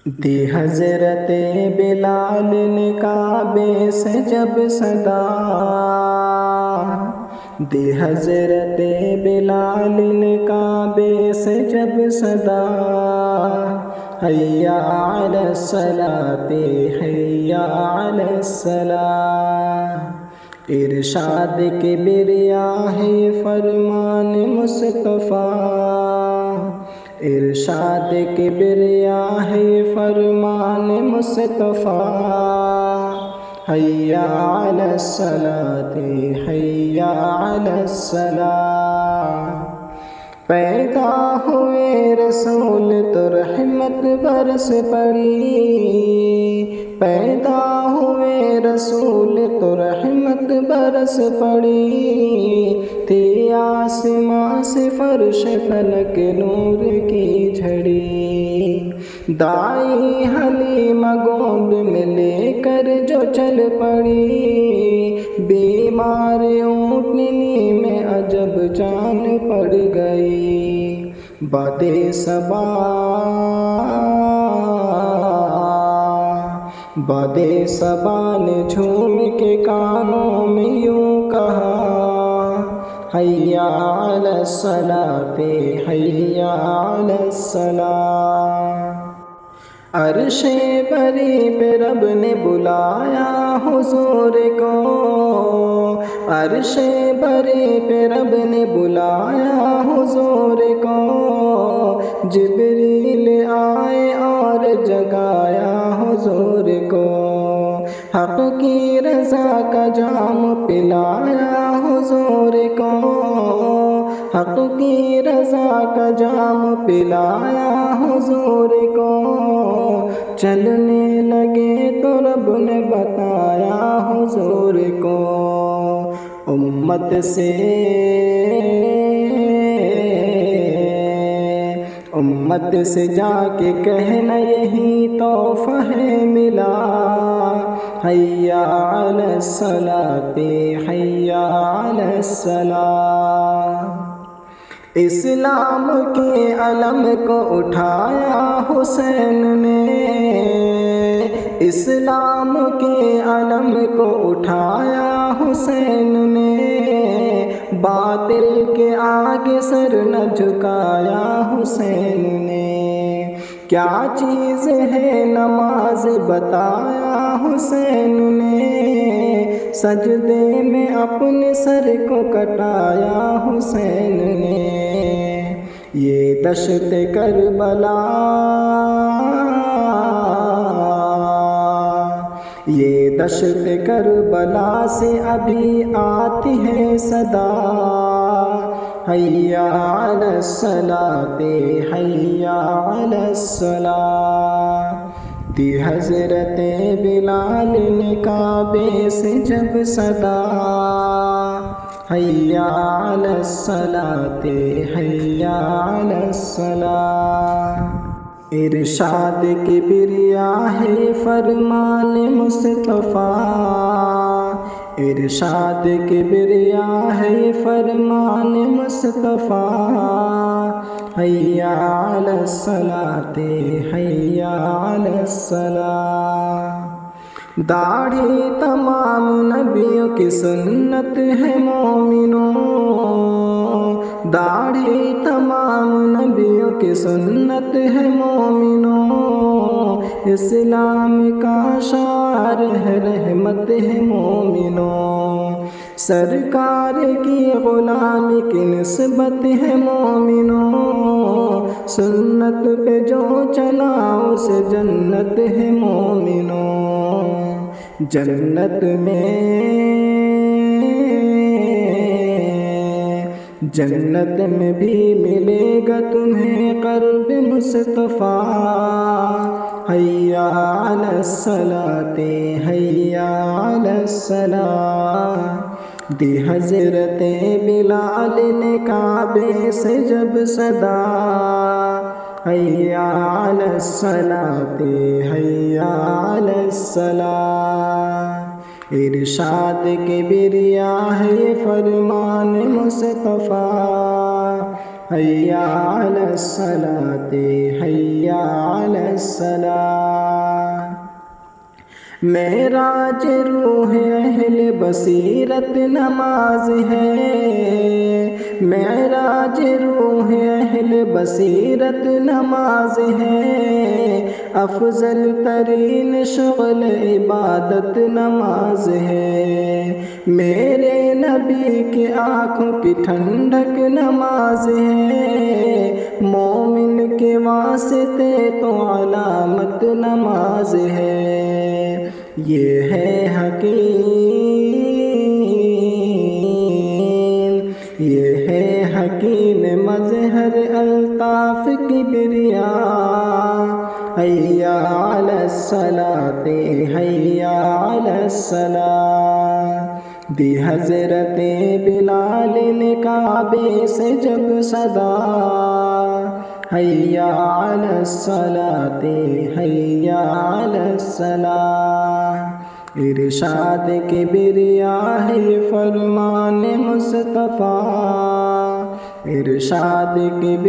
دی حضرت بلال نے کعبے سے جب صدا، دی حضرت بلال نے کعبے سے جب صدا، حیا علی الصلاۃ حیا علی الصلاۃ، ارشاد کبریا ہے فرمان مصطفیٰ، ارشاد کبریا ہے فرمان مصطفیٰ، حیا علی الصلاۃ حیا علی الصلاۃ، پیدا ہوئے رسول تو رحمت برس پڑی، پیدا ہوئے رسول تو رحمت برس پڑی، تھی آسماں سے فرش فلک نور کی جھڑی، دائی حلیمہ گود میں لے کر جو چل پڑی، بیمار اونٹنی میں عجب جان پڑ گئی، باد صبا باد صبا نے جھوم کے کانوں میں یوں کہا، حیا علی الصلاۃ حیا علی الصلاۃ، عرش بری پہ رب نے بلایا حضور کو، عرش بری پہ رب نے بلایا حضور کو، جبریل آئے اور جگایا حضور کو، حق کی رضا کا جام پلایا حضور کو، حق کی رضا کا جام پلایا حضور کو، چلنے لگے تو رب نے بتایا حضور کو، امت سے جا کے کہنا یہی تحفہ ہے ملا، حیا علی الصلاۃ حیا علی الصلاۃ، اسلام کے علم کو اٹھایا حسین نے، اسلام کے علم کو اٹھایا حسین نے، باطل کے آگے سر نہ جھکایا حسین نے، کیا چیز ہے نماز بتایا حسین نے، سجدے میں اپنے سر کو کٹایا حسین نے، یہ دشت کربلا، یہ دشت کربلا سے ابھی آتی ہے صدا، حیا علی الصلاۃ حیا علی الصلاۃ، دی حضرت بلال نے کعبے سے جب صدا، حیا علی الصلاۃ حیا علی الصلاۃ، ارشاد کبریا ہے فرمان مصطفیٰ، ارشاد کبریا ہے فرمان مصطفیٰ، حیا علی الصلاۃ حیا علی الصلاۃ، داڑھی تمام نبیوں کی سنت ہے مومنوں، داڑھی تمام نبیوں کی سنت ہے مومنوں، اسلام کا شعار ہے رحمت ہے مومنوں، سرکار کی غلامی کی نسبت ہے مومنوں، سنت پہ جو چلا اسے جنت ہے مومنوں، جنت میں بھی ملے گا تمہیں قرب مصطفیٰ، حیا علی الصلاۃ حیا علی الصلاۃ، دی حضرت بلال نے کعبے سے جب صدا، حیا علی الصلاۃ حیا علی الصلاۃ، ارشاد کبریا ہے فرمان مصطفیٰ، حیا علی الصلاۃ حیا علی الصلاۃ۔ معراج روح اہل بصیرت نماز ہے، معراج روح اہل بصیرت نماز ہے، افضل ترین شغل عبادت نماز ہے، میرے نبی کی آنکھوں کی ٹھنڈک نماز ہے، مومن کے واسطے تو علامت نماز ہے، یہ ہے حکیم، یہ ہے حکیم مظہر الطاف کبریا، حیا علی الصلاۃ حیا علی الصلاۃ۔ دی حضرت بلال نے کعبے سے جب صدا، حیا علی الصلاۃ حیا علی الصلاۃ، ارشاد کبریا ہے فرمان مصطفیٰ، ارشاد کبریا